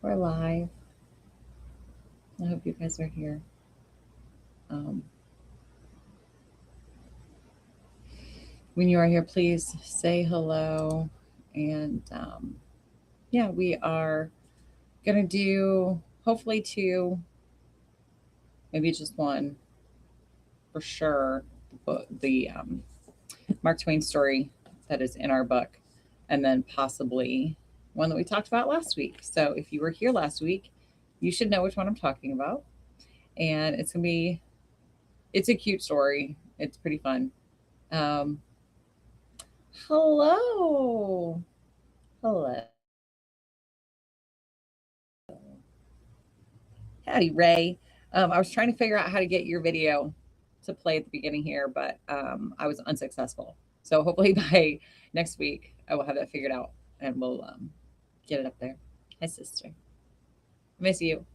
We're live. I hope you guys are here. Um, when you are here, please say hello. And yeah, we are going to do hopefully two, maybe just one for sure. The Mark Twain story that is in our book, and then possibly one that we talked about last week. So if you were here last week, you should know which one I'm talking about. And it's a cute story. It's pretty fun. Um, Hello. Hello. Howdy, Ray. I was trying to figure out how to get your video to play at the beginning here, but I was unsuccessful. So hopefully by next week, I will have that figured out and we'll get it up there. Hi, sister. I miss you.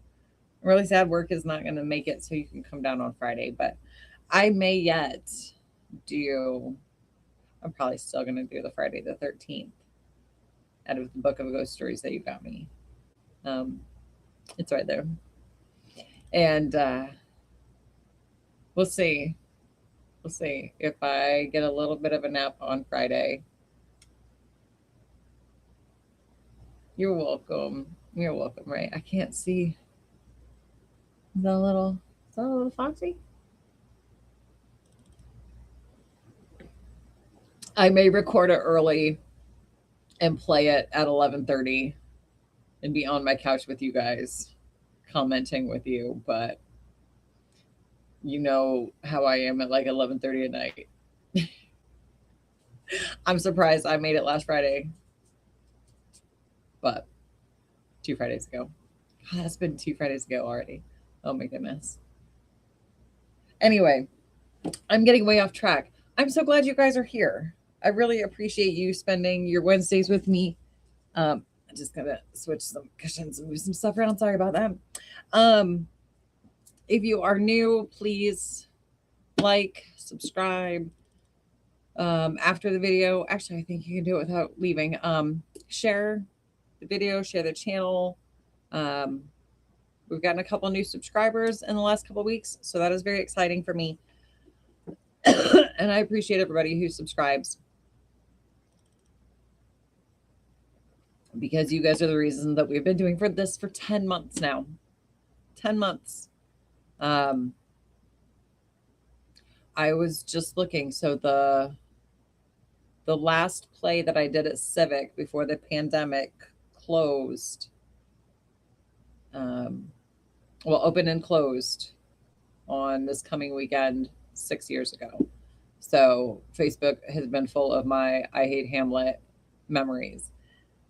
I'm really sad work is not going to make it so you can come down on Friday, but I may yet do, I'm probably still going to do the Friday the 13th out of the book of ghost stories that you got me. Um, it's right there. And we'll see. We'll see if I get a little bit of a nap on Friday. You're welcome. You're welcome, right? I can't see the little, is that a little foxy? I may record it early and play it at 11:30 and be on my couch with you guys, commenting with you, but you know how I am at like 11:30 at night. I'm surprised I made it last Friday, but 2 Fridays ago. God, that's been 2 Fridays ago already. Oh my goodness. Anyway, I'm getting way off track. I'm so glad you guys are here. I really appreciate you spending your Wednesdays with me. I'm just gonna switch some cushions and move some stuff around. Sorry about that. Um, if you are new, please like, subscribe. After the video, actually, I think you can do it without leaving. Share the video, share the channel. Um, we've gotten a couple new subscribers in the last couple weeks, so that is very exciting for me. And I appreciate everybody who subscribes because you guys are the reason that we've been doing for this for 10 months now. 10 months. Um, I was just looking. So the last play that I did at Civic before the pandemic closed, um, well, open and closed on this coming weekend 6 years ago. So Facebook has been full of my I Hate Hamlet memories.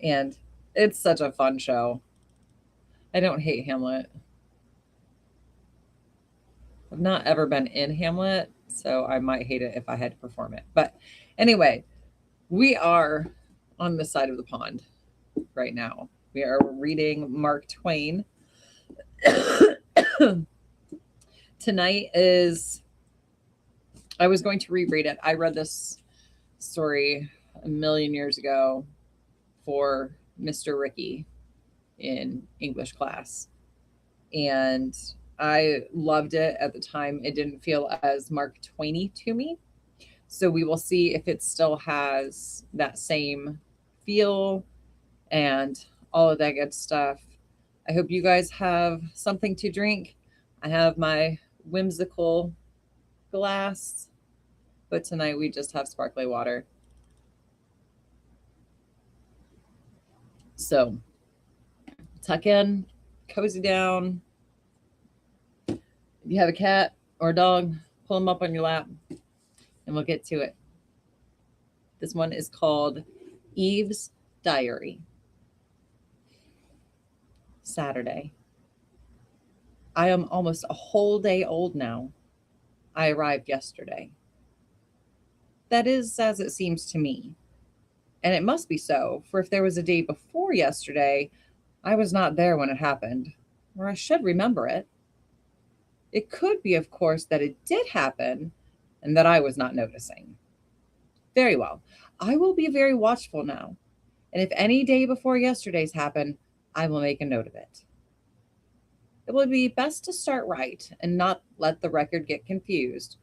And it's such a fun show. I don't hate Hamlet. I've not ever been in Hamlet, so I might hate it if I had to perform it. But anyway, we are on the side of the pond right now. We are reading Mark Twain. Tonight is, I was going to reread it. I read this story a million years ago for Mr. Ricky in English class. And I loved it at the time. It didn't feel as Mark Twainy to me. So we will see if it still has that same feel and all of that good stuff. I hope you guys have something to drink. I have my whimsical glass, but tonight we just have sparkly water. So tuck in, cozy down. If you have a cat or a dog, pull them up on your lap and we'll get to it. This one is called Eve's Diary. Saturday. I am almost a whole day old now. I arrived yesterday. That is as it seems to me. And it must be so, for if there was a day before yesterday, I was not there when it happened, or I should remember it. It could be, of course, that it did happen and that I was not noticing. Very well. I will be very watchful now. And if any day before yesterday's happened, I will make a note of it. It will be best to start right and not let the record get confused,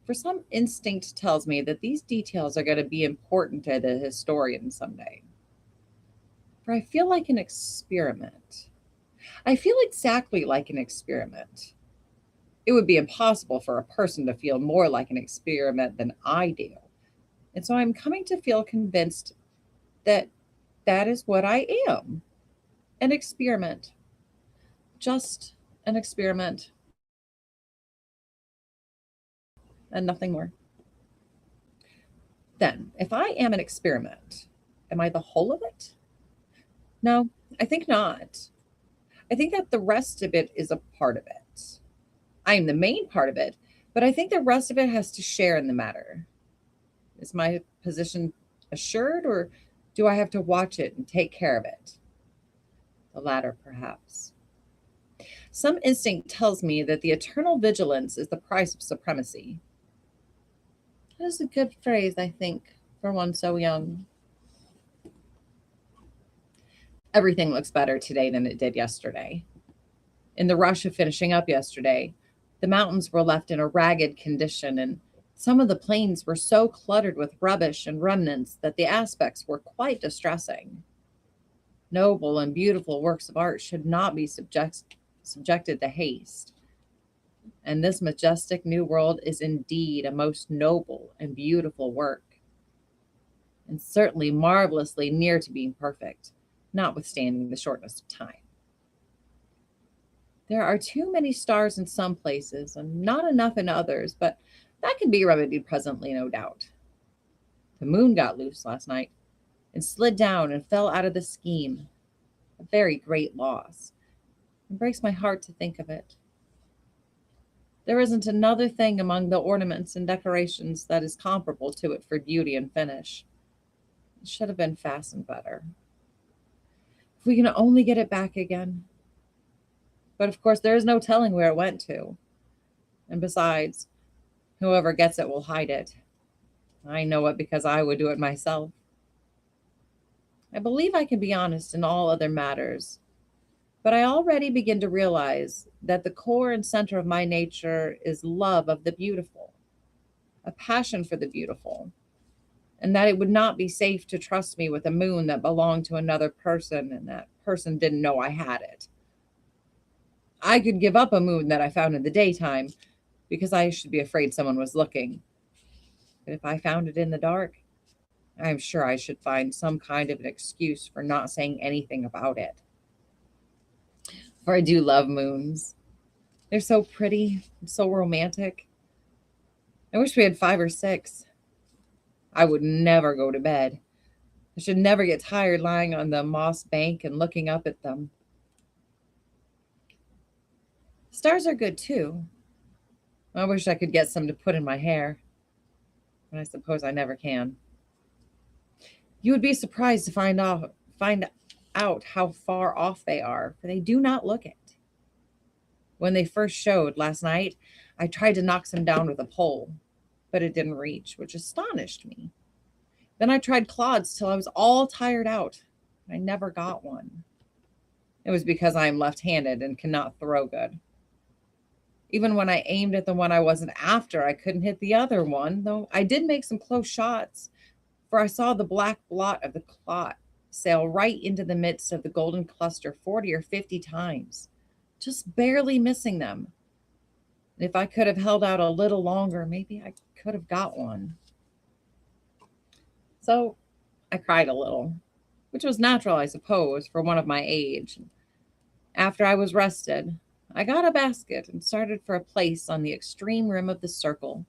for some instinct tells me that these details are going to be important to the historian someday. For I feel like an experiment. I feel exactly like an experiment. It would be impossible for a person to feel more like an experiment than I do. And so I'm coming to feel convinced that that is what I am, an experiment. Just an experiment and nothing more. Then, if I am an experiment, am I the whole of it? No, I think not. I think that the rest of it is a part of it. I am the main part of it, but I think the rest of it has to share in the matter. Is my position assured, or do I have to watch it and take care of it? The latter, perhaps. Some instinct tells me that the eternal vigilance is the price of supremacy. That is a good phrase, I think, for one so young. Everything looks better today than it did yesterday. In the rush of finishing up yesterday, the mountains were left in a ragged condition, and some of the plains were so cluttered with rubbish and remnants that the aspects were quite distressing. Noble and beautiful works of art should not be subjected to haste. And this majestic new world is indeed a most noble and beautiful work, and certainly marvelously near to being perfect, notwithstanding the shortness of time. There are too many stars in some places and not enough in others, but that can be remedied presently, no doubt. The moon got loose last night and slid down and fell out of the scheme, a very great loss. It breaks my heart to think of it. There isn't another thing among the ornaments and decorations that is comparable to it for beauty and finish. It should have been fastened better. If we can only get it back again. But of course, there is no telling where it went to. And besides, whoever gets it will hide it. I know it because I would do it myself. I believe I can be honest in all other matters, but I already begin to realize that the core and center of my nature is love of the beautiful, a passion for the beautiful, and that it would not be safe to trust me with a moon that belonged to another person and that person didn't know I had it. I could give up a moon that I found in the daytime because I should be afraid someone was looking. But if I found it in the dark, I am sure I should find some kind of an excuse for not saying anything about it. For I do love moons. They're so pretty and so romantic. I wish we had 5 or 6. I would never go to bed. I should never get tired lying on the moss bank and looking up at them. Stars are good too. I wish I could get some to put in my hair, but I suppose I never can. You would be surprised to find out how far off they are, for they do not look it. When they first showed last night, I tried to knock some down with a pole, but it didn't reach, which astonished me. Then I tried clods till I was all tired out. I never got one. It was because I am left-handed and cannot throw good. Even when I aimed at the one I wasn't after, I couldn't hit the other one, though I did make some close shots, for I saw the black blot of the clot sail right into the midst of the golden cluster 40 or 50 times, just barely missing them. And if I could have held out a little longer, maybe I could have got one. So I cried a little, which was natural, I suppose, for one of my age. After I was rested, I got a basket and started for a place on the extreme rim of the circle,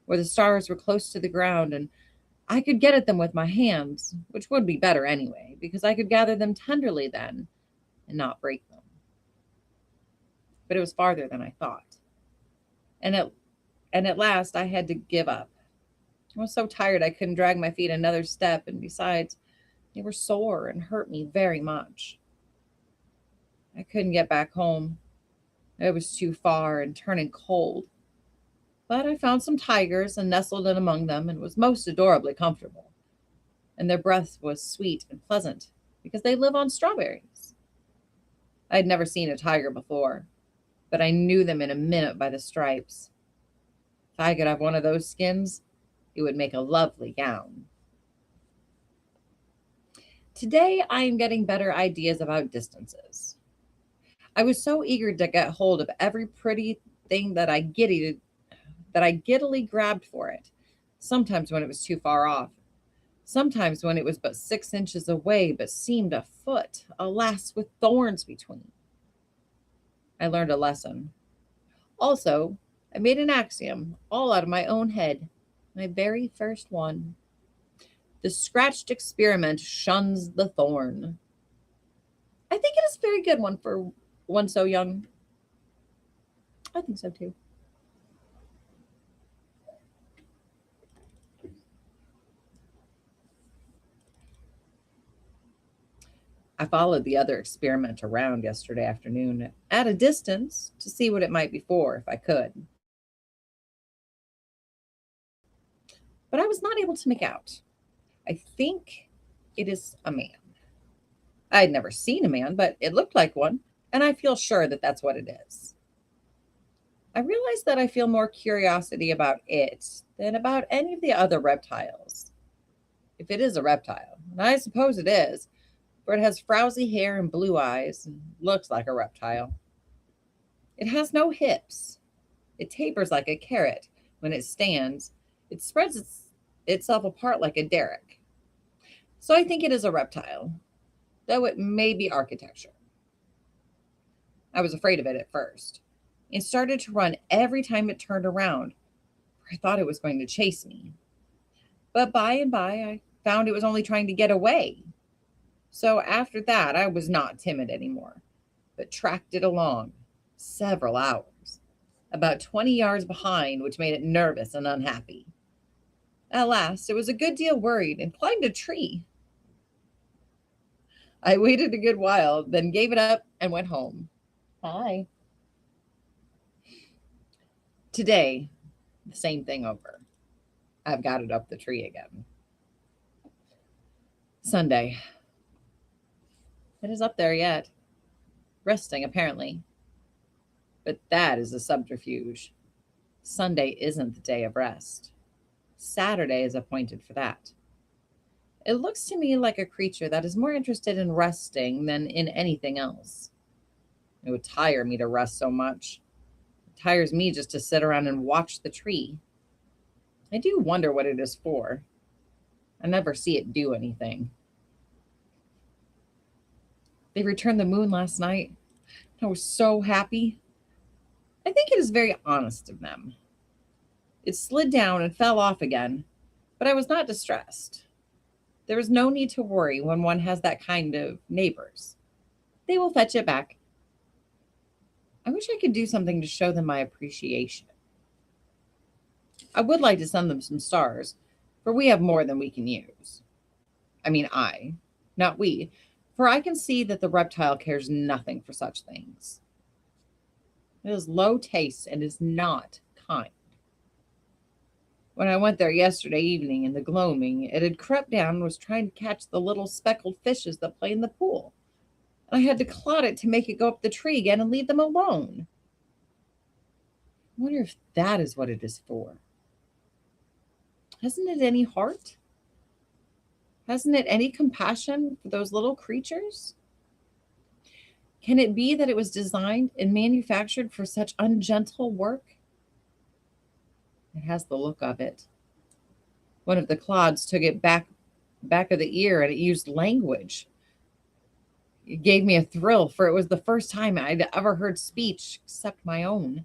where the stars were close to the ground and I could get at them with my hands, which would be better anyway, because I could gather them tenderly then and not break them. But it was farther than I thought. And at last I had to give up. I was so tired I couldn't drag my feet another step, and besides, they were sore and hurt me very much. I couldn't get back home. It was too far and turning cold. But I found some tigers and nestled in among them and was most adorably comfortable. And their breath was sweet and pleasant because they live on strawberries. I'd never seen a tiger before, but I knew them in a minute by the stripes. If I could have one of those skins, it would make a lovely gown. Today, I am getting better ideas about distances. I was so eager to get hold of every pretty thing that I giddily grabbed for it, sometimes when it was too far off, sometimes when it was but 6 inches away, but seemed a foot, alas, with thorns between. I learned a lesson. Also, I made an axiom all out of my own head, my very first one. The scratched experiment shuns the thorn. I think it is a very good one for one so young. I think so too. I followed the other experiment around yesterday afternoon at a distance to see what it might be for if I could. But I was not able to make out. I think it is a man. I had never seen a man, but it looked like one, and I feel sure that that's what it is. I realize that I feel more curiosity about it than about any of the other reptiles. If it is a reptile, and I suppose it is, for it has frowsy hair and blue eyes and looks like a reptile. It has no hips. It tapers like a carrot. When it stands, it spreads itself apart like a derrick. So I think it is a reptile, though it may be architecture. I was afraid of it at first and started to run every time it turned around, for I thought it was going to chase me. But by and by, I found it was only trying to get away. So after that, I was not timid anymore, but tracked it along several hours, about 20 yards behind, which made it nervous and unhappy. At last, it was a good deal worried and climbed a tree. I waited a good while, then gave it up and went home. Hi. Today, the same thing over. I've got it up the tree again. Sunday. It is up there yet, resting apparently. But that is a subterfuge. Sunday isn't the day of rest. Saturday is appointed for that. It looks to me like a creature that is more interested in resting than in anything else. It would tire me to rest so much. It tires me just to sit around and watch the tree. I do wonder what it is for. I never see it do anything. They returned the moon last night. I was so happy. I think it is very honest of them. It slid down and fell off again, but I was not distressed. There is no need to worry when one has that kind of neighbors. They will fetch it back. I wish I could do something to show them my appreciation. I would like to send them some stars, for we have more than we can use. I mean, not we, for I can see that the reptile cares nothing for such things. It is low taste and is not kind. When I went there yesterday evening in the gloaming, it had crept down and was trying to catch the little speckled fishes that play in the pool. And I had to clod it to make it go up the tree again and leave them alone. I wonder if that is what it is for. Hasn't it any heart? Hasn't it any compassion for those little creatures? Can it be that it was designed and manufactured for such ungentle work? It has the look of it. One of the clods took it back of the ear and it used language. It gave me a thrill, for it was the first time I'd ever heard speech except my own.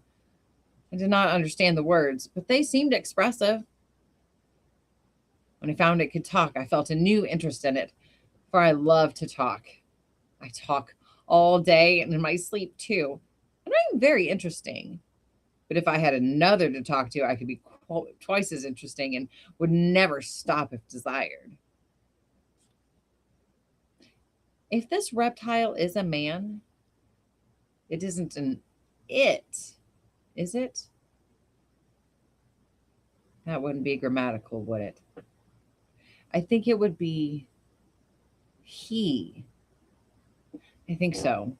I did not understand the words, but they seemed expressive. When I found it could talk, I felt a new interest in it, for I love to talk. I talk all day and in my sleep too, and I'm very interesting. But if I had another to talk to, I could be twice as interesting and would never stop if desired. If this reptile is a man, it isn't an it, is it? That wouldn't be grammatical, would it? I think it would be he. I think so.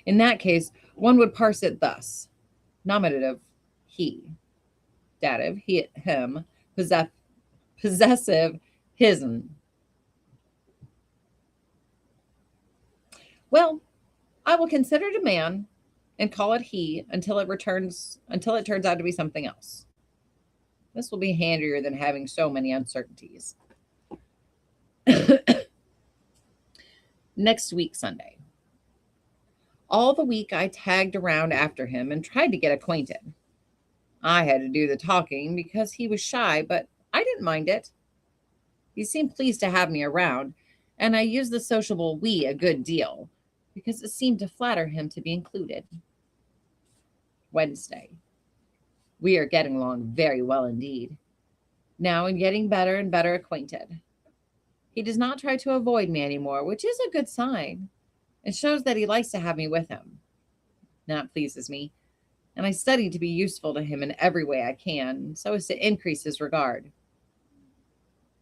In that case, one would parse it thus: nominative, he; dative, he, him; possessive, hisn. Well, I will consider it a man and call it he until it turns out to be something else. This will be handier than having so many uncertainties. Next week, Sunday. All the week I tagged around after him and tried to get acquainted. I had to do the talking because he was shy, but I didn't mind it. He seemed pleased to have me around, and I used the sociable we a good deal because it seemed to flatter him to be included. Wednesday. We are getting along very well indeed, now and getting better and better acquainted. He does not try to avoid me anymore, which is a good sign. It shows that he likes to have me with him. That pleases me, and I study to be useful to him in every way I can, so as to increase his regard.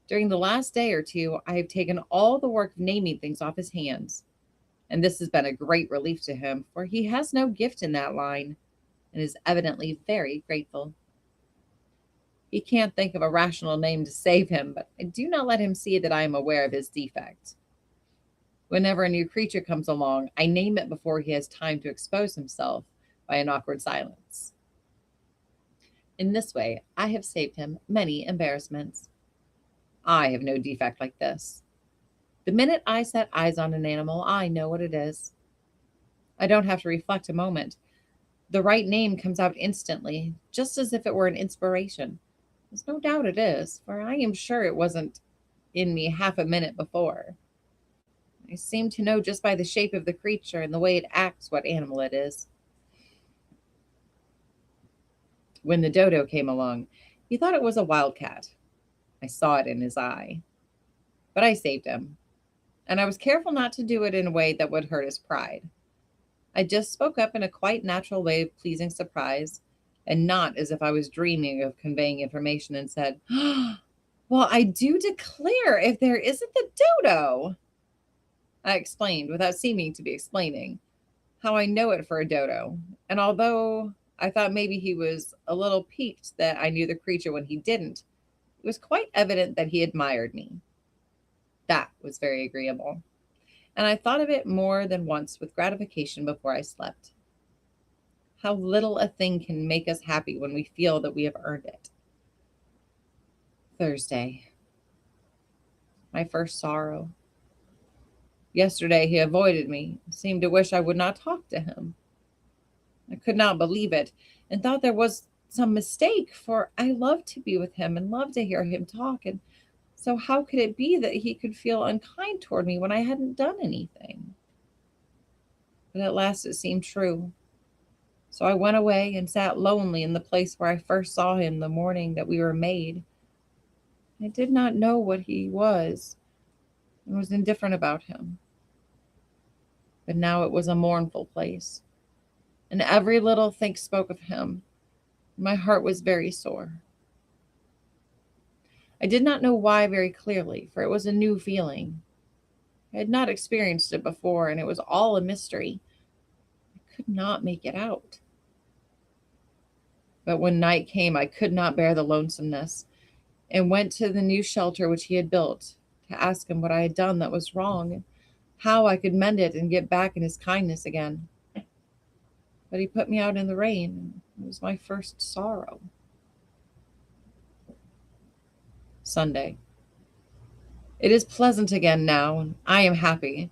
During the last day or two, I have taken all the work of naming things off his hands, and this has been a great relief to him, for he has no gift in that line, and is evidently very grateful. He can't think of a rational name to save him, but I do not let him see that I am aware of his defect. Whenever a new creature comes along, I name it before he has time to expose himself by an awkward silence. In this way, I have saved him many embarrassments. I have no defect like this. The minute I set eyes on an animal, I know what it is. I don't have to reflect a moment. The right name comes out instantly, just as if it were an inspiration. There's no doubt it is, for I am sure it wasn't in me half a minute before. I seem to know just by the shape of the creature and the way it acts what animal it is. When the dodo came along, he thought it was a wildcat. I saw it in his eye. But I saved him, and I was careful not to do it in a way that would hurt his pride. I just spoke up in a quite natural way of pleasing surprise, and not as if I was dreaming of conveying information, and said, "Well, I do declare if there isn't the dodo." I explained, without seeming to be explaining, how I know it for a dodo, and although I thought maybe he was a little piqued that I knew the creature when he didn't, it was quite evident that he admired me. That was very agreeable, and I thought of it more than once with gratification before I slept. How little a thing can make us happy when we feel that we have earned it. Thursday. My first sorrow. Yesterday he avoided me, seemed to wish I would not talk to him. I could not believe it, and thought there was some mistake, for I loved to be with him and loved to hear him talk, and so how could it be that he could feel unkind toward me when I hadn't done anything? But at last it seemed true. So I went away and sat lonely in the place where I first saw him the morning that we were made. I did not know what he was, and was indifferent about him. But now it was a mournful place, and every little thing spoke of him. My heart was very sore. I did not know why very clearly, for it was a new feeling. I had not experienced it before, and it was all a mystery. I could not make it out. But when night came, I could not bear the lonesomeness, and went to the new shelter which he had built, to ask him what I had done that was wrong, and how I could mend it and get back in his kindness again. But he put me out in the rain, and it was my first sorrow. Sunday. It is pleasant again now, and I am happy.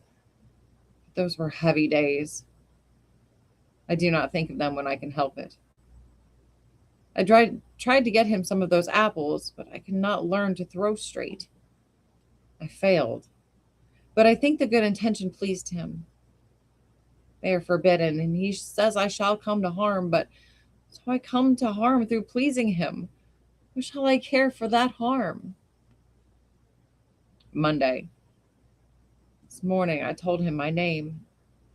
Those were heavy days. I do not think of them when I can help it. I tried to get him some of those apples, but I could not learn to throw straight. I failed, but I think the good intention pleased him. They are forbidden, and he says I shall come to harm, but so I come to harm through pleasing him. Who shall I care for that harm? Monday. This morning I told him my name,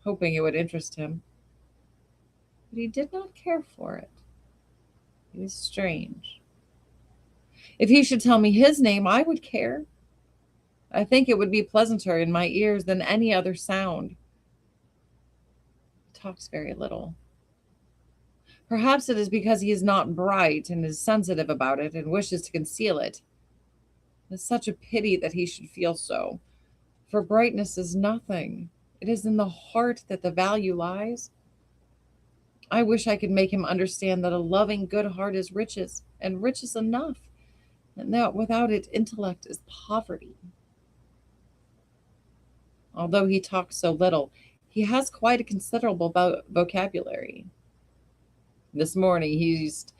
hoping it would interest him, but he did not care for it. It is strange. If he should tell me his name, I would care. I think it would be pleasanter in my ears than any other sound. talks very little. Perhaps it is because he is not bright and is sensitive about it and wishes to conceal it. It's such a pity that he should feel so, for brightness is nothing. It is in the heart that the value lies. I wish I could make him understand that a loving, good heart is riches, and riches enough, and that without it, intellect is poverty. Although he talks so little, he has quite a considerable vocabulary. This morning he used,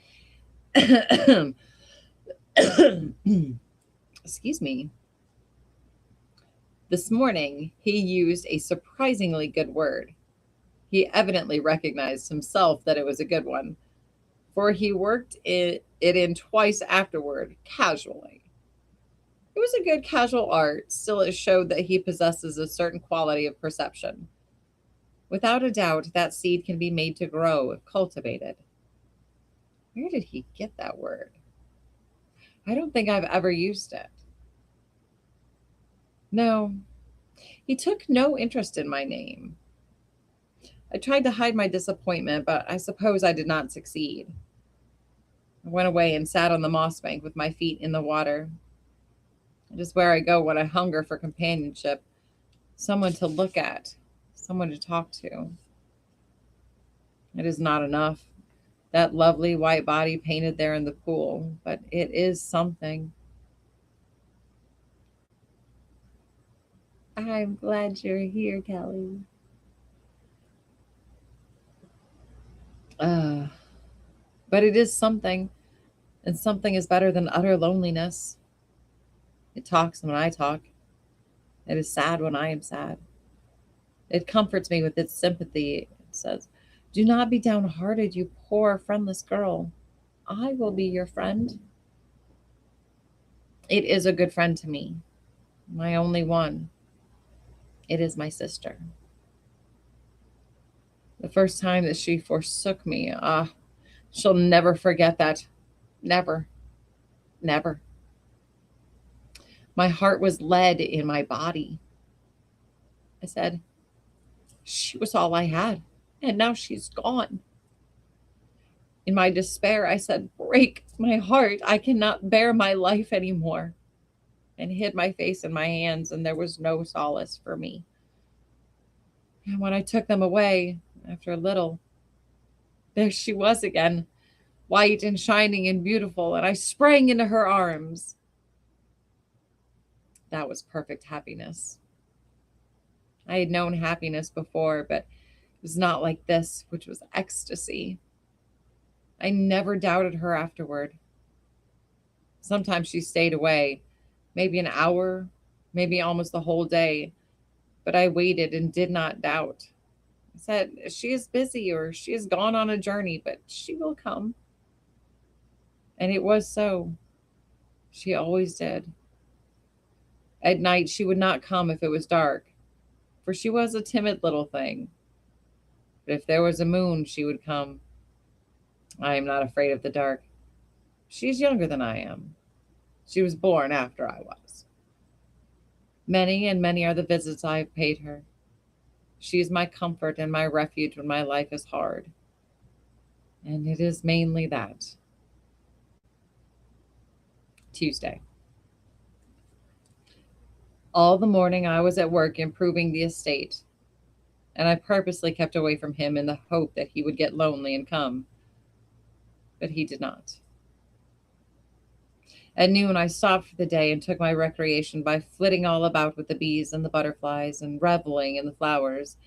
excuse me, this morning he used a surprisingly good word. He evidently recognized himself that it was a good one, for he worked it in twice afterward, casually. It was a good casual art, still it showed that he possesses a certain quality of perception. Without a doubt, that seed can be made to grow if cultivated. Where did he get that word? I don't think I've ever used it. No, he took no interest in my name. I tried to hide my disappointment, but I suppose I did not succeed. I went away and sat on the moss bank with my feet in the water. It is where I go when I hunger for companionship, someone to look at, someone to talk to. It is not enough, that lovely white body painted there in the pool, but it is something. I'm glad you're here, Kelly. Uh, but it is something, and something is better than utter loneliness. It talks when I talk. It is sad when I am sad. It comforts me with its sympathy. It says, "Do not be downhearted, you poor friendless girl. I will be your friend." It is a good friend to me, my only one. It is my sister. The first time that she forsook me, she'll never forget that. Never, never. My heart was lead in my body. I said, she was all I had, and now she's gone. In my despair, I said, break my heart. I cannot bear my life anymore. And hid my face in my hands, and there was no solace for me. And when I took them away, after a little, there she was again, white and shining and beautiful, and I sprang into her arms. That was perfect happiness. I had known happiness before, but it was not like this, which was ecstasy. I never doubted her afterward. Sometimes she stayed away, maybe an hour, maybe almost the whole day, but I waited and did not doubt. I said, she is busy or she has gone on a journey, but she will come. And it was so. She always did. At night, she would not come if it was dark, for she was a timid little thing. But if there was a moon, she would come. I am not afraid of the dark. She is younger than I am. She was born after I was. Many and many are the visits I have paid her. She is my comfort and my refuge when my life is hard. And it is mainly that. Tuesday. All the morning I was at work improving the estate, and I purposely kept away from him in the hope that he would get lonely and come. But he did not. At noon, I stopped for the day and took my recreation by flitting all about with the bees and the butterflies and reveling in the flowers,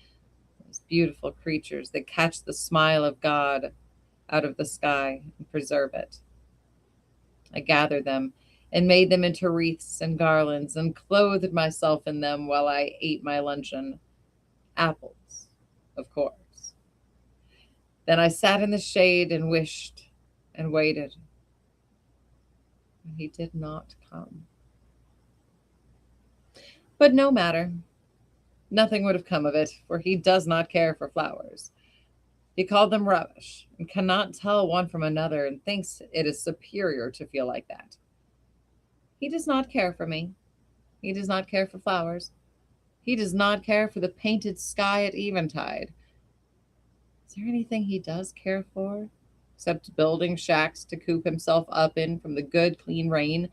those beautiful creatures that catch the smile of God out of the sky and preserve it. I gathered them and made them into wreaths and garlands and clothed myself in them while I ate my luncheon. Apples, of course. Then I sat in the shade and wished and waited. And he did not come. But no matter. Nothing would have come of it, for he does not care for flowers. He called them rubbish and cannot tell one from another and thinks it is superior to feel like that. He does not care for me. He does not care for flowers. He does not care for the painted sky at eventide. Is there anything he does care for? Except building shacks to coop himself up in from the good, clean rain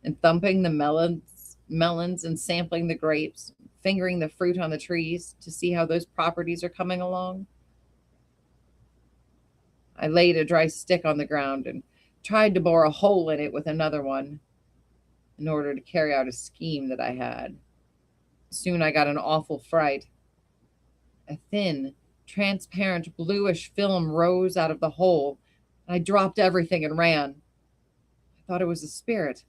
and thumping the melons and sampling the grapes, fingering the fruit on the trees to see how those properties are coming along. I laid a dry stick on the ground and tried to bore a hole in it with another one in order to carry out a scheme that I had. Soon I got an awful fright. A thin, transparent, bluish film rose out of the hole, and I dropped everything and ran. I thought it was a spirit,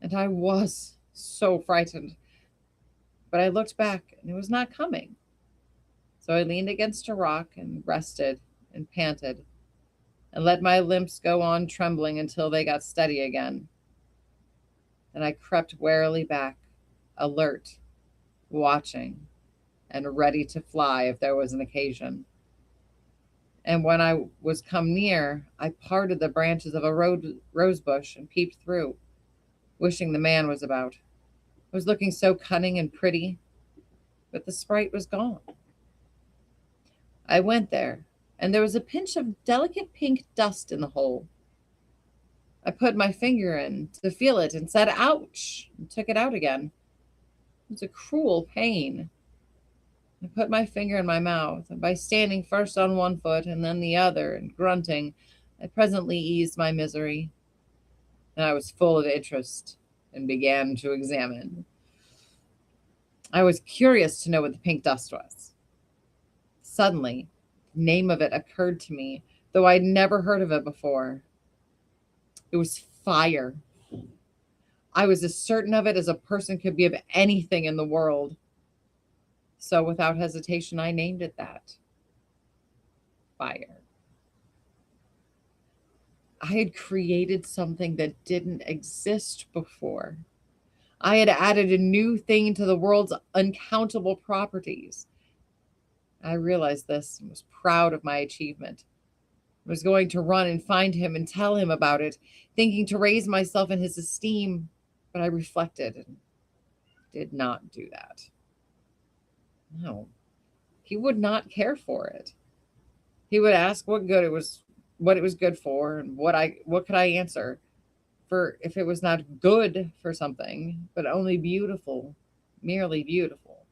and I was so frightened. But I looked back, and it was not coming. So I leaned against a rock and rested and panted, and let my limbs go on trembling until they got steady again. Then I crept warily back, alert, watching, and ready to fly if there was an occasion. And when I was come near, I parted the branches of a rose bush and peeped through, wishing the man was about. I was looking so cunning and pretty, but the sprite was gone. I went there, and there was a pinch of delicate pink dust in the hole. I put my finger in to feel it and said, "Ouch," and took it out again. It was a cruel pain. I put my finger in my mouth, and by standing first on one foot and then the other and grunting, I presently eased my misery. And I was full of interest and began to examine. I was curious to know what the pink dust was. Suddenly, the name of it occurred to me, though I'd never heard of it before. It was fire. I was as certain of it as a person could be of anything in the world. So without hesitation, I named it that. Fire. I had created something that didn't exist before. I had added a new thing to the world's uncountable properties. I realized this and was proud of my achievement. I was going to run and find him and tell him about it, thinking to raise myself in his esteem, but I reflected and did not do that. No, he would not care for it. He would ask what it was good for, and what could I answer? For if it was not good for something, but only beautiful, merely beautiful.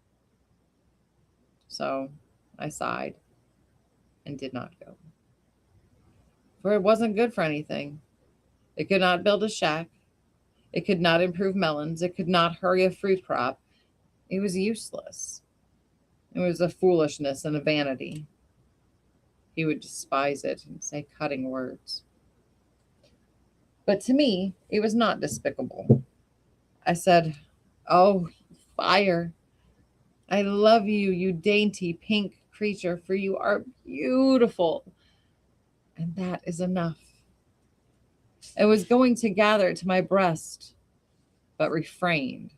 So I sighed and did not go. For it wasn't good for anything. It could not build a shack. It could not improve melons. It could not hurry a fruit crop. It was useless. It was a foolishness and a vanity. He would despise it and say cutting words. But to me, it was not despicable. I said, "Oh, fire, I love you, you dainty pink creature, for you are beautiful. And that is enough." I was going to gather it to my breast, but refrained.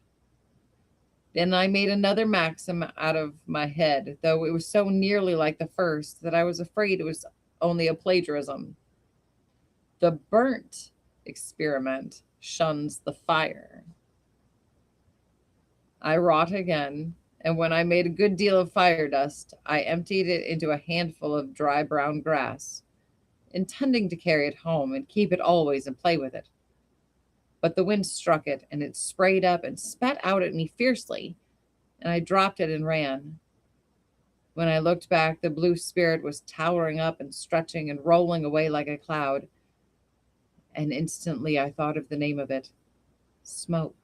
Then I made another maxim out of my head, though it was so nearly like the first that I was afraid it was only a plagiarism. The burnt experiment shuns the fire. I wrought again, and when I made a good deal of fire dust, I emptied it into a handful of dry brown grass, intending to carry it home and keep it always and play with it. But the wind struck it, and it sprayed up and spat out at me fiercely, and I dropped it and ran. When I looked back, the blue spirit was towering up and stretching and rolling away like a cloud. And instantly I thought of the name of it, smoke.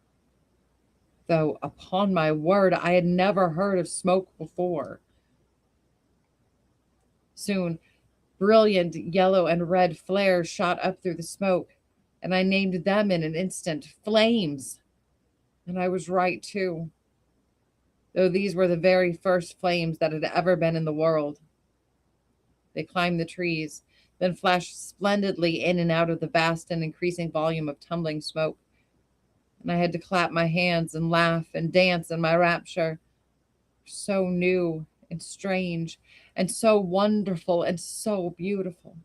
Though, upon my word, I had never heard of smoke before. Soon, brilliant yellow and red flares shot up through the smoke, and I named them in an instant flames. And I was right, too, though these were the very first flames that had ever been in the world. They climbed the trees, then flashed splendidly in and out of the vast and increasing volume of tumbling smoke. And I had to clap my hands and laugh and dance in my rapture. So new and strange and so wonderful and so beautiful.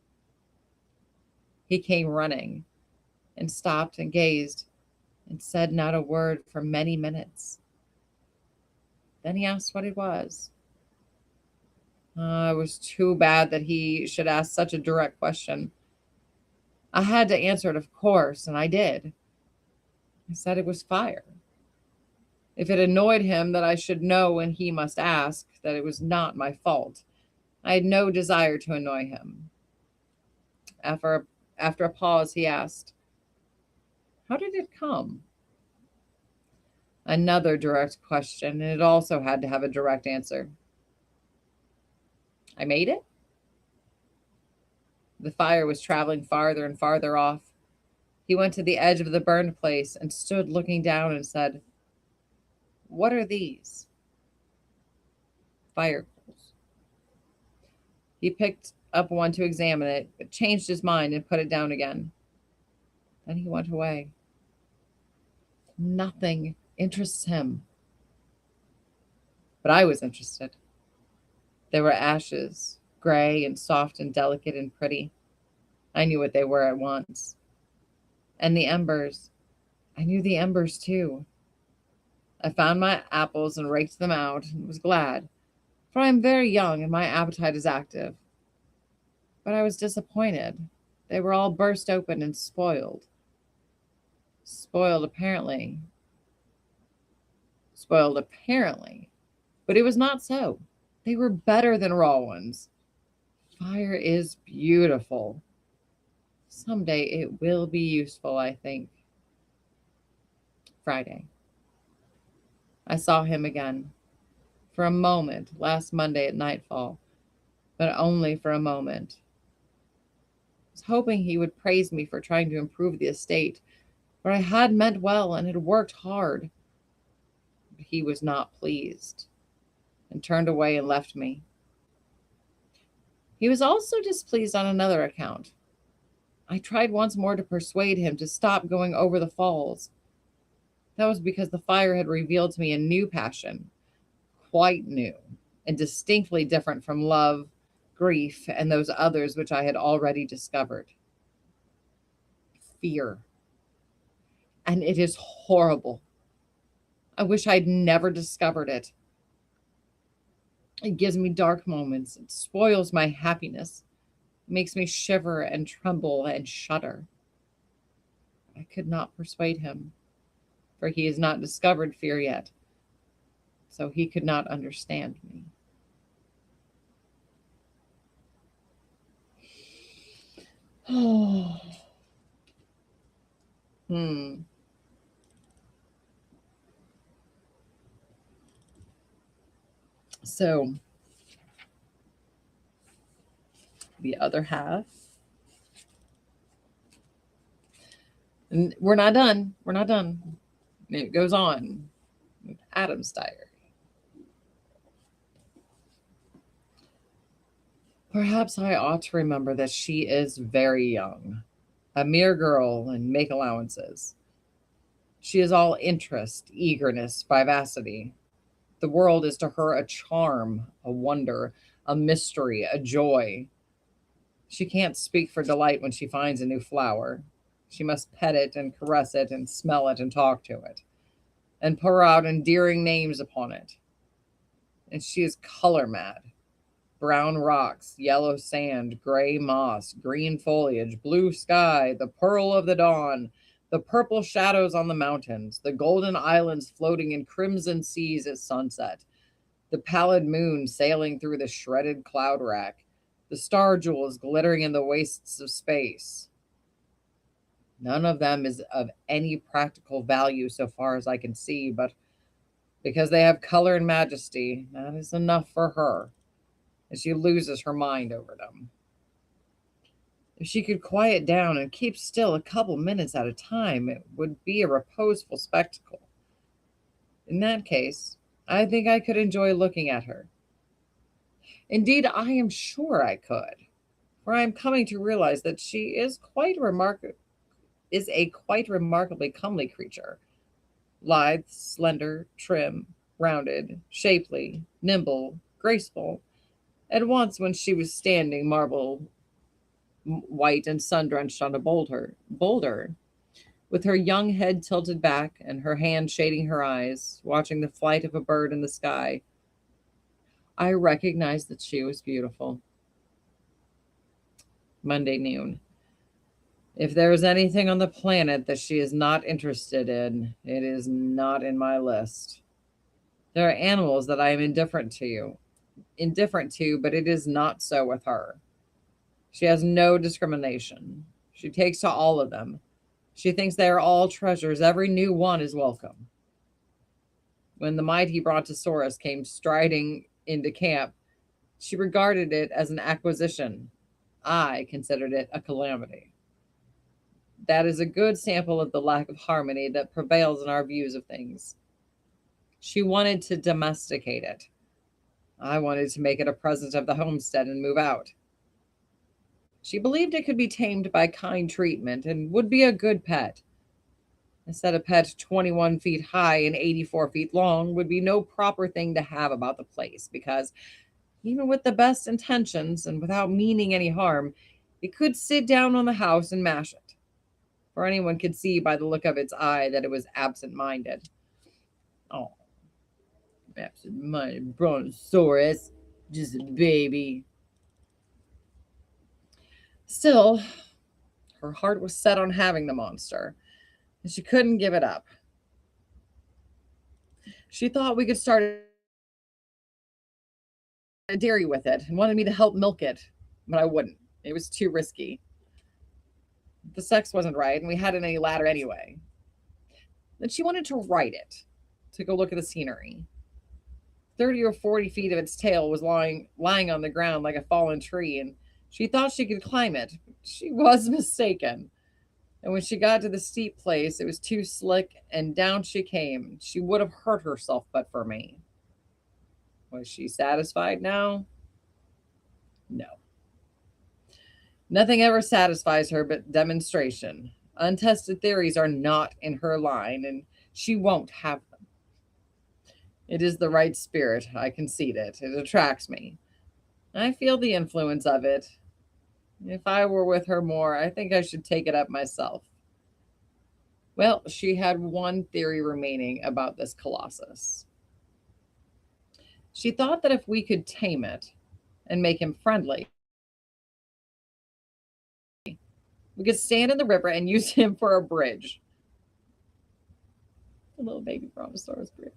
He came running and stopped and gazed and said not a word for many minutes. Then he asked what it was. It was too bad that he should ask such a direct question. I had to answer it, of course, and I did. I said it was fire. If it annoyed him that I should know and he must ask, that it was not my fault. I had no desire to annoy him. After a pause, he asked, "How did it come?" Another direct question, and it also had to have a direct answer. I made it? The fire was traveling farther and farther off. He went to the edge of the burned place and stood looking down and said, "What are these?" Fire coals. He picked up one to examine it, but changed his mind and put it down again. Then he went away. Nothing interests him. But I was interested. There were ashes, gray and soft and delicate and pretty. I knew what they were at once. And the embers. I knew the embers too. I found my apples and raked them out and was glad, for I am very young and my appetite is active. But I was disappointed. They were all burst open and spoiled. Spoiled apparently. Spoiled apparently. But it was not so. They were better than raw ones. Fire is beautiful. Someday it will be useful, I think. Friday. I saw him again. For a moment, last Monday at nightfall, but only for a moment. I was hoping he would praise me for trying to improve the estate, for I had meant well and had worked hard. But he was not pleased, and turned away and left me. He was also displeased on another account. I tried once more to persuade him to stop going over the falls. That was because the fire had revealed to me a new passion, quite new, and distinctly different from love, grief, and those others which I had already discovered. Fear. And it is horrible. I wish I'd never discovered it. It gives me dark moments. It spoils my happiness. It makes me shiver and tremble and shudder. I could not persuade him, for he has not discovered fear yet, so he could not understand me. Oh. So, the other half. And we're not done. We're not done. It goes on with Adam's diary. Perhaps I ought to remember that she is very young, a mere girl, and make allowances. She is all interest, eagerness, vivacity. The world is to her a charm, a wonder, a mystery, a joy. She can't speak for delight when she finds a new flower. She must pet it and caress it and smell it and talk to it and pour out endearing names upon it. And she is color mad. Brown rocks, yellow sand, gray moss, green foliage, blue sky, the pearl of the dawn, the purple shadows on the mountains, the golden islands floating in crimson seas at sunset, the pallid moon sailing through the shredded cloud rack, the star jewels glittering in the wastes of space. None of them is of any practical value so far as I can see, but because they have color and majesty, that is enough for her, and she loses her mind over them. If she could quiet down and keep still a couple minutes at a time, it would be a reposeful spectacle. In that case, I think I could enjoy looking at her. Indeed, I am sure I could, for I am coming to realize that she is a quite remarkably comely creature, lithe, slender, trim, rounded, shapely, nimble, graceful. At once, when she was standing marble white and sun-drenched on a boulder, with her young head tilted back and her hand shading her eyes, watching the flight of a bird in the sky, I recognized that she was beautiful. Monday noon. If there is anything on the planet that she is not interested in, it is not in my list. There are animals that I am indifferent to, but it is not so with her. She has no discrimination. She takes to all of them. She thinks they are all treasures. Every new one is welcome. When the mighty brontosaurus came striding into camp, she regarded it as an acquisition. I considered it a calamity. That is a good sample of the lack of harmony that prevails in our views of things. She wanted to domesticate it. I wanted to make it a present of the homestead and move out. She believed it could be tamed by kind treatment and would be a good pet. I said a pet 21 feet high and 84 feet long would be no proper thing to have about the place because, even with the best intentions and without meaning any harm, it could sit down on the house and mash it. For anyone could see by the look of its eye that it was absent minded. Oh, absent minded brontosaurus, just a baby. Still, her heart was set on having the monster, and she couldn't give it up. She thought we could start a dairy with it and wanted me to help milk it, but I wouldn't. It was too risky. The sex wasn't right, and we hadn't any ladder anyway. Then she wanted to ride it, to go look at the scenery. 30 or 40 feet of its tail was lying on the ground like a fallen tree, and she thought she could climb it. She was mistaken. And when she got to the steep place, it was too slick, and down she came. She would have hurt herself but for me. Was she satisfied now? No. Nothing ever satisfies her but demonstration. Untested theories are not in her line, and she won't have them. It is the right spirit, I concede it. It attracts me. I feel the influence of it. If I were with her more, I think I should take it up myself. Well, she had one theory remaining about this colossus. She thought that if we could tame it and make him friendly, we could stand in the river and use him for a bridge. A little baby brontosaurus bridge.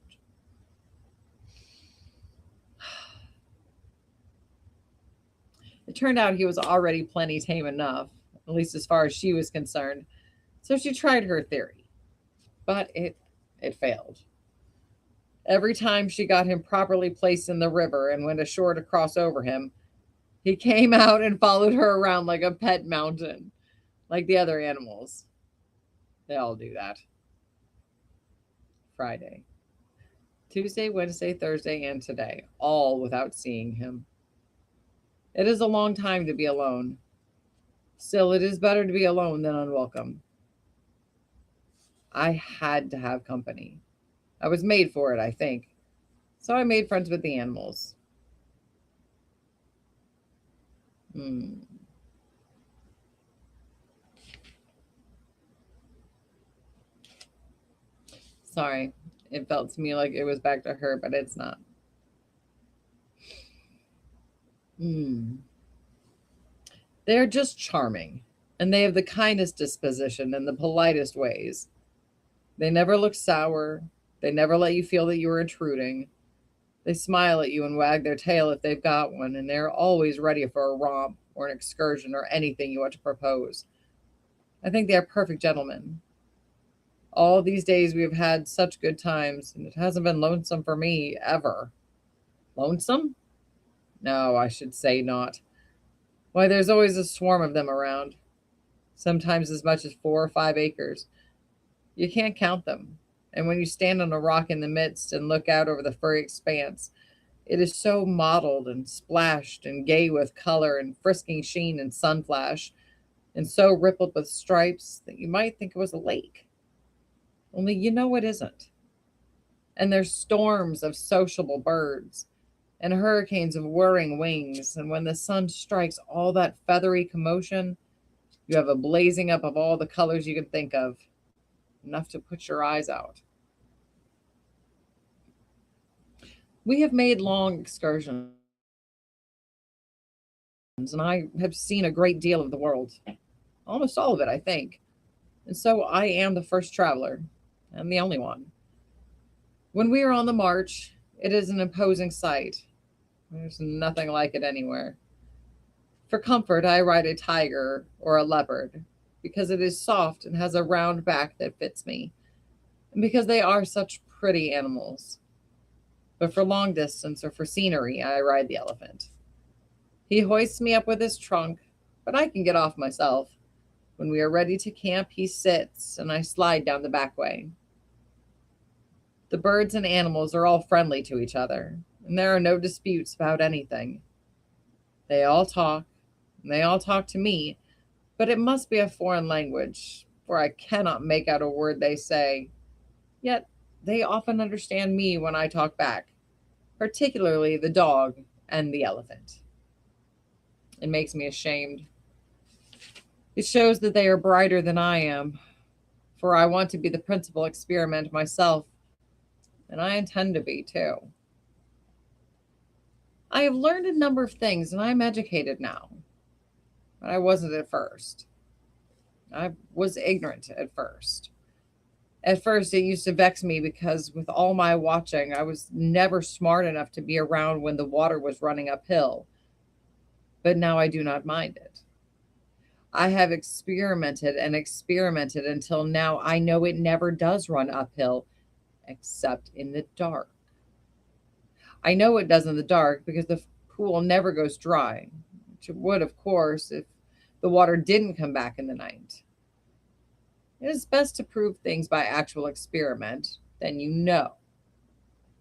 It turned out he was already plenty tame enough, at least as far as she was concerned. So she tried her theory, but it failed. Every time she got him properly placed in the river and went ashore to cross over him, he came out and followed her around like a pet mountain, like the other animals. They all do that. Friday, Tuesday, Wednesday, Thursday, and today, all without seeing him. It is a long time to be alone. Still, it is better to be alone than unwelcome. I had to have company. I was made for it, I think. So I made friends with the animals. Sorry, it felt to me like it was back to her, but it's not. They're just charming, and they have the kindest disposition and the politest ways. They never look sour. They never let you feel that you are intruding. They smile at you and wag their tail if they've got one, and they're always ready for a romp or an excursion or anything you want to propose. I think they are perfect gentlemen. All these days we have had such good times, and it hasn't been lonesome for me ever. Lonesome? No, I should say not. Why, there's always a swarm of them around, sometimes as much as 4 or 5 acres. You can't count them. And when you stand on a rock in the midst and look out over the furry expanse, it is so mottled and splashed and gay with color and frisking sheen and sun flash, and so rippled with stripes that you might think it was a lake. Only you know it isn't. And there's storms of sociable birds and hurricanes of whirring wings, and when the sun strikes all that feathery commotion, you have a blazing up of all the colors you can think of, enough to put your eyes out. We have made long excursions and I have seen a great deal of the world. Almost all of it, I think. And so I am the first traveler, and the only one. When we are on the march, it is an imposing sight. There's nothing like it anywhere. For comfort, I ride a tiger or a leopard, because it is soft and has a round back that fits me, and because they are such pretty animals. But for long distance or for scenery, I ride the elephant. He hoists me up with his trunk, but I can get off myself. When we are ready to camp, he sits and I slide down the back way. The birds and animals are all friendly to each other, and there are no disputes about anything. They all talk, and they all talk to me, but it must be a foreign language, for I cannot make out a word they say. Yet they often understand me when I talk back, particularly the dog and the elephant. It makes me ashamed. It shows that they are brighter than I am, for I want to be the principal experiment myself, and I intend to be too. I have learned a number of things, and I am educated now, but I wasn't at first. I was ignorant at first. At first, it used to vex me because, with all my watching, I was never smart enough to be around when the water was running uphill. But now I do not mind it. I have experimented and experimented until now I know it never does run uphill, except in the dark. I know it does in the dark because the pool never goes dry, which it would, of course, if the water didn't come back in the night. It is best to prove things by actual experiment, then you know.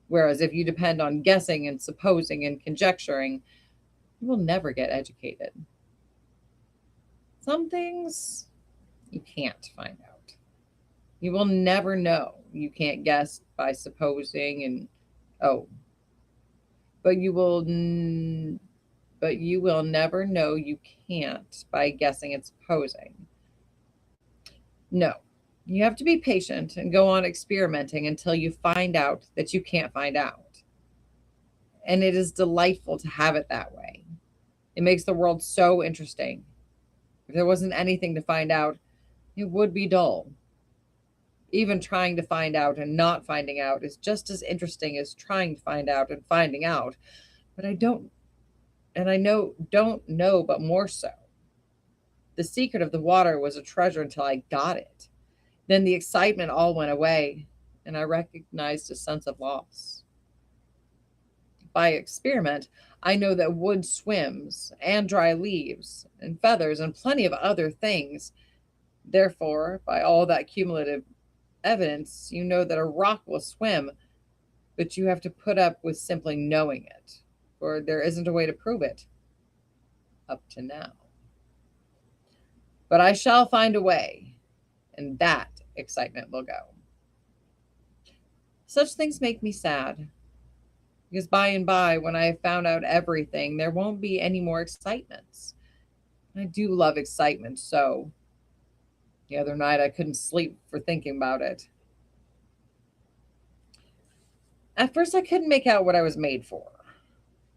Whereas if you depend on guessing and supposing and conjecturing, you will never get educated. Some things you can't find out. You will never know. You can't guess by supposing and oh, but you will never know you can't by guessing and supposing. No, you have to be patient and go on experimenting until you find out that you can't find out. And it is delightful to have it that way. It makes the world so interesting. If there wasn't anything to find out, it would be dull. Even trying to find out and not finding out is just as interesting as trying to find out and finding out. But don't know, but more so. The secret of the water was a treasure until I got it. Then the excitement all went away, and I recognized a sense of loss. By experiment, I know that wood swims, and dry leaves, and feathers, and plenty of other things. Therefore, by all that cumulative evidence, you know that a rock will swim, but you have to put up with simply knowing it, for there isn't a way to prove it up to now. But I shall find a way, and that excitement will go. Such things make me sad, because by and by, when I have found out everything, there won't be any more excitements. I do love excitement, so the other night I couldn't sleep for thinking about it. At first, I couldn't make out what I was made for,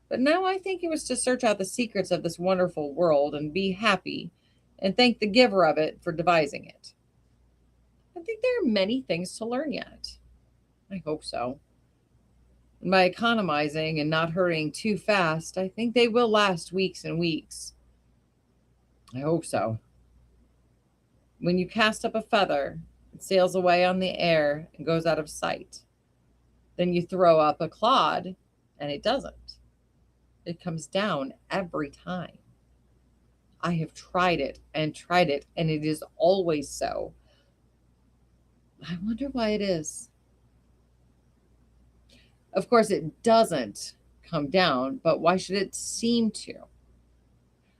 but now I think it was to search out the secrets of this wonderful world and be happy and thank the giver of it for devising it. I think there are many things to learn yet. I hope so. And by economizing and not hurrying too fast, I think they will last weeks and weeks. I hope so. When you cast up a feather, it sails away on the air and goes out of sight. Then you throw up a clod, and it doesn't. It comes down every time. I have tried it, and it is always so. I wonder why it is. Of course, it doesn't come down, but why should it seem to?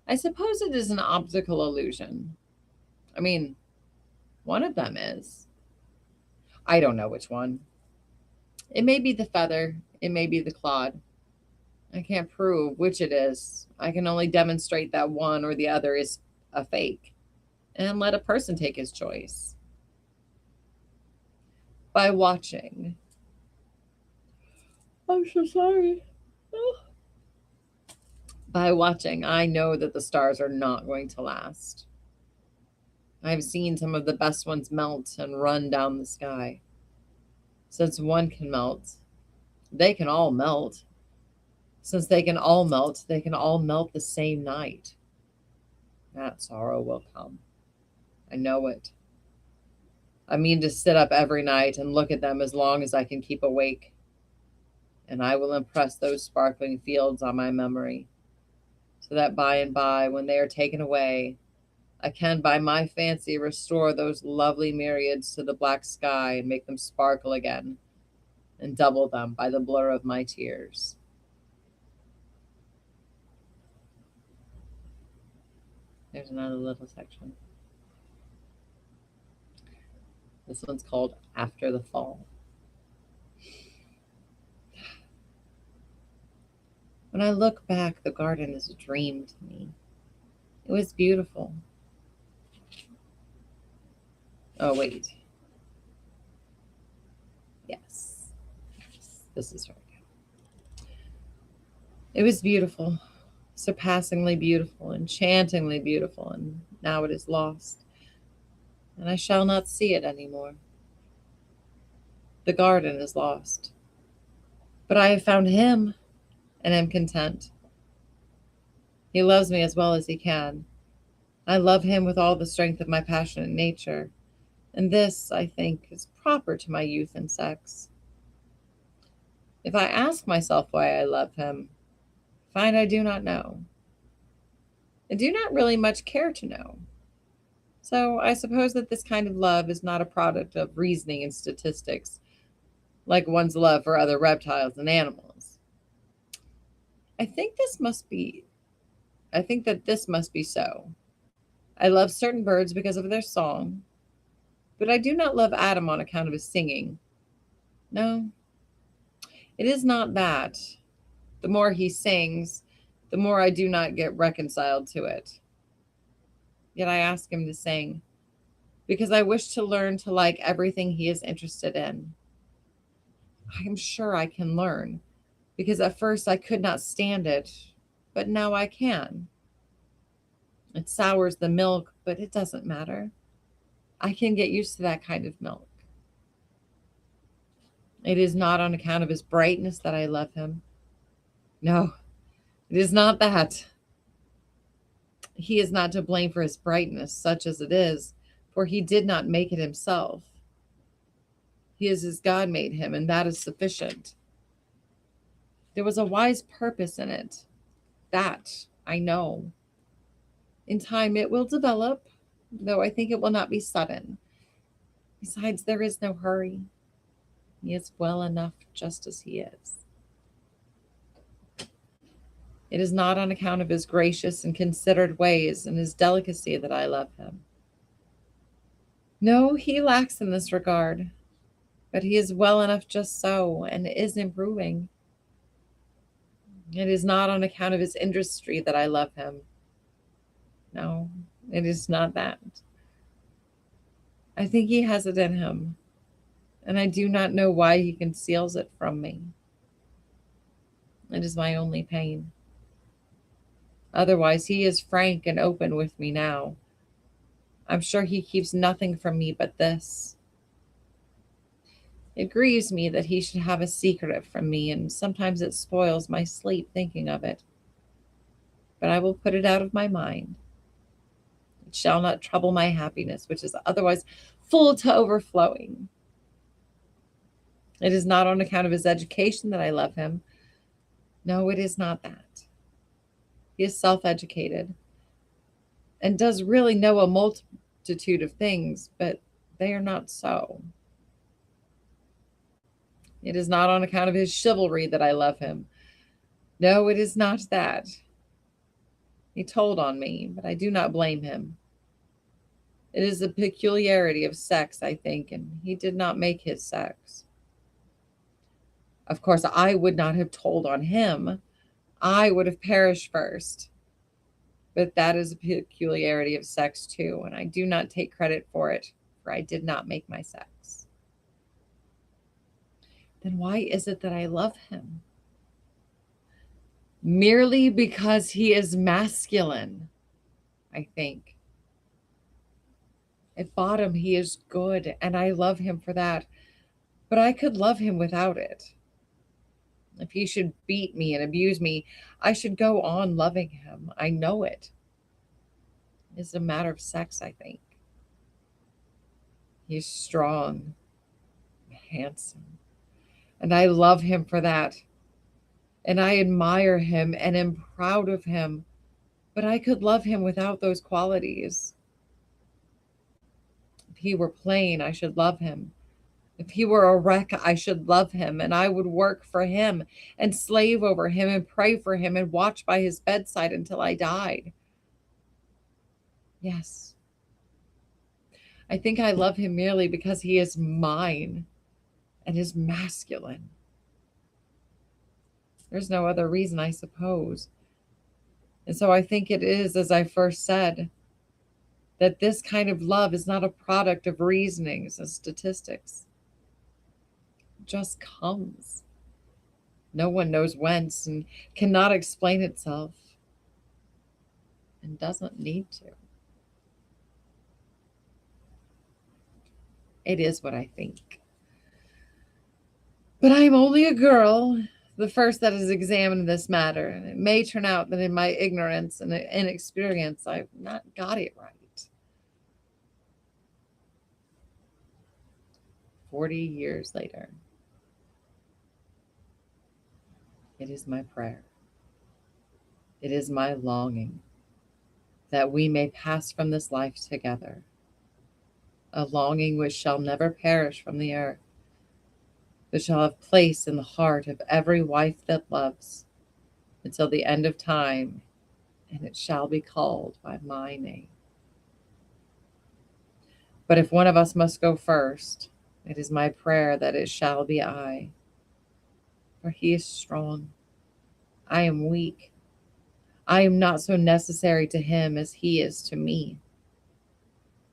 I suppose it is an optical illusion. I mean, one of them is. I don't know which one. It may be the feather, it may be the clod. I can't prove which it is. I can only demonstrate that one or the other is a fake, and let a person take his choice. By watching. I'm so sorry. Oh. By watching, I know that the stars are not going to last. I've seen some of the best ones melt and run down the sky. Since one can melt, they can all melt. Since they can all melt, they can all melt the same night. That sorrow will come. I know it. I mean to sit up every night and look at them as long as I can keep awake. And I will impress those sparkling fields on my memory, so that by and by, when they are taken away, I can by my fancy restore those lovely myriads to the black sky and make them sparkle again, and double them by the blur of my tears. There's another little section. This one's called After the Fall. When I look back, the garden is a dream to me. It was beautiful. Oh, wait. Yes. This is right. It was beautiful, surpassingly beautiful, enchantingly beautiful, and now it is lost, and I shall not see it any more. The garden is lost, but I have found him, and am content. He loves me as well as he can. I love him with all the strength of my passionate nature, and this, I think, is proper to my youth and sex. If I ask myself why I love him, find I do not know. I do not really much care to know. So I suppose that this kind of love is not a product of reasoning and statistics, like one's love for other reptiles and animals. I think that this must be so. I love certain birds because of their song, but I do not love Adam on account of his singing. No, it is not that. The more he sings, the more I do not get reconciled to it. Yet I ask him to sing, because I wish to learn to like everything he is interested in. I am sure I can learn, because at first I could not stand it, but now I can. It sours the milk, but it doesn't matter. I can get used to that kind of milk. It is not on account of his brightness that I love him. No, it is not that. He is not to blame for his brightness, such as it is, for he did not make it himself. He is as God made him, and that is sufficient. There was a wise purpose in it. That I know. In time it will develop, though I think it will not be sudden. Besides, there is no hurry. He is well enough just as he is. It is not on account of his gracious and considered ways and his delicacy that I love him. No, he lacks in this regard, but he is well enough just so, and is improving. It is not on account of his industry that I love him. No, it is not that. I think he has it in him, and I do not know why he conceals it from me. It is my only pain. Otherwise, he is frank and open with me now. I'm sure he keeps nothing from me but this. It grieves me that he should have a secret from me, and sometimes it spoils my sleep thinking of it. But I will put it out of my mind. It shall not trouble my happiness, which is otherwise full to overflowing. It is not on account of his education that I love him. No, it is not that. He is self-educated and does really know a multitude of things, but they are not so. It is not on account of his chivalry that I love him. No, it is not that. He told on me, but I do not blame him. It is a peculiarity of sex, I think, and he did not make his sex. Of course, I would not have told on him. I would have perished first. But that is a peculiarity of sex too, and I do not take credit for it, for I did not make my sex. Then why is it that I love him? merely because he is masculine, I think. At bottom, he is good, and I love him for that. But I could love him without it. If he should beat me and abuse me, I should go on loving him. I know it. It's a matter of sex, I think. He's strong, handsome, and I love him for that. And I admire him and am proud of him. But I could love him without those qualities. If he were plain, I should love him. If he were a wreck, I should love him, and I would work for him and slave over him and pray for him and watch by his bedside until I died. Yes. I think I love him merely because he is mine and is masculine. There's no other reason, I suppose. And so I think it is, as I first said, that this kind of love is not a product of reasonings and statistics. It just comes. No one knows whence and cannot explain itself and doesn't need to. It is what I think. But I am only a girl, the first that has examined this matter, and it may turn out that in my ignorance and inexperience, I've not got it right. 40 years later, it is my prayer. It is my longing that we may pass from this life together, a longing which shall never perish from the earth, but shall have place in the heart of every wife that loves until the end of time, and it shall be called by my name. But if one of us must go first, it is my prayer that it shall be I, for he is strong. I am weak. I am not so necessary to him as he is to me.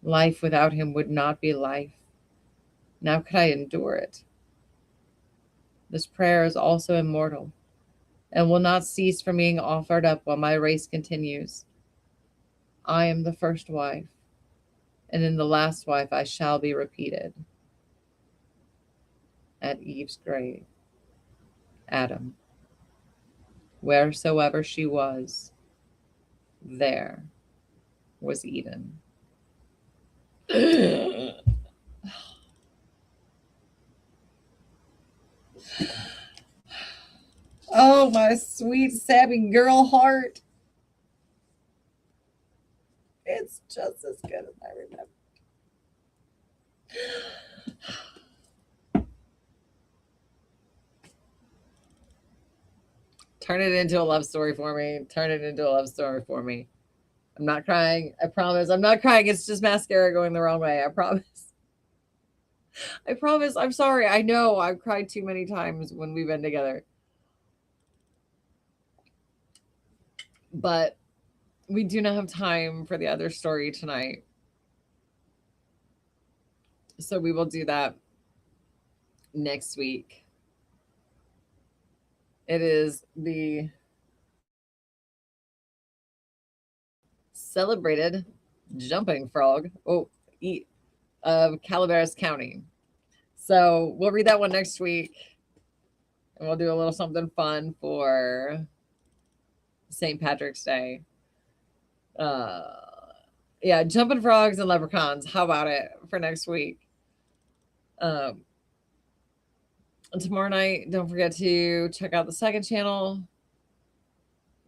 Life without him would not be life. Now could I endure it? This prayer is also immortal and will not cease from being offered up while my race continues. I am the first wife, and in the last wife I shall be repeated. At Eve's grave, Adam, wheresoever she was, there was Eden. Oh, my sweet, sappy girl heart. It's just as good as I remember. Turn it into a love story for me. Turn it into a love story for me. I'm not crying. I promise. I'm not crying. It's just mascara going the wrong way. I promise. I promise. I'm sorry. I know I've cried too many times when we've been together. But we do not have time for the other story tonight. So we will do that next week. It is the celebrated jumping frog of Calaveras County. So we'll read that one next week. And we'll do a little something fun for St. Patrick's Day. Yeah, jumping frogs and leprechauns. How about it for next week? And tomorrow night, don't forget to check out the second channel.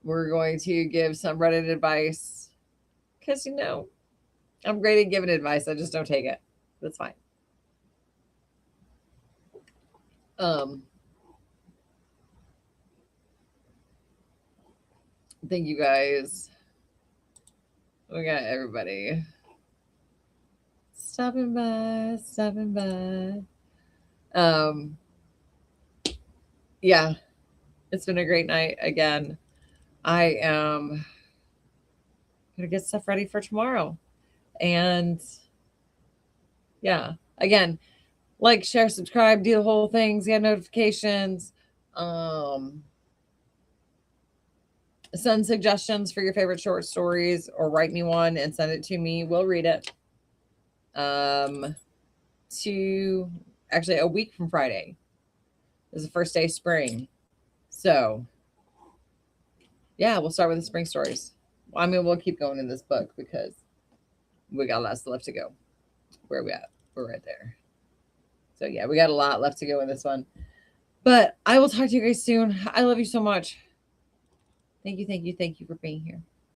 We're going to give some Reddit advice because, I'm great at giving advice. I just don't take it. That's fine. Thank you guys. We got everybody stopping by. Yeah, it's been a great night again. I am gonna get stuff ready for tomorrow. And yeah, again, like, share, subscribe, do the whole things, get notifications. Send suggestions for your favorite short stories or write me one and send it to me. We'll read it. To actually a week from Friday is the first day of spring. So yeah, we'll start with the spring stories. I mean, we'll keep going in this book because we got lots left to go. Where are we at? We're right there. So yeah, we got a lot left to go in this one. But I will talk to you guys soon. I love you so much. Thank you for being here.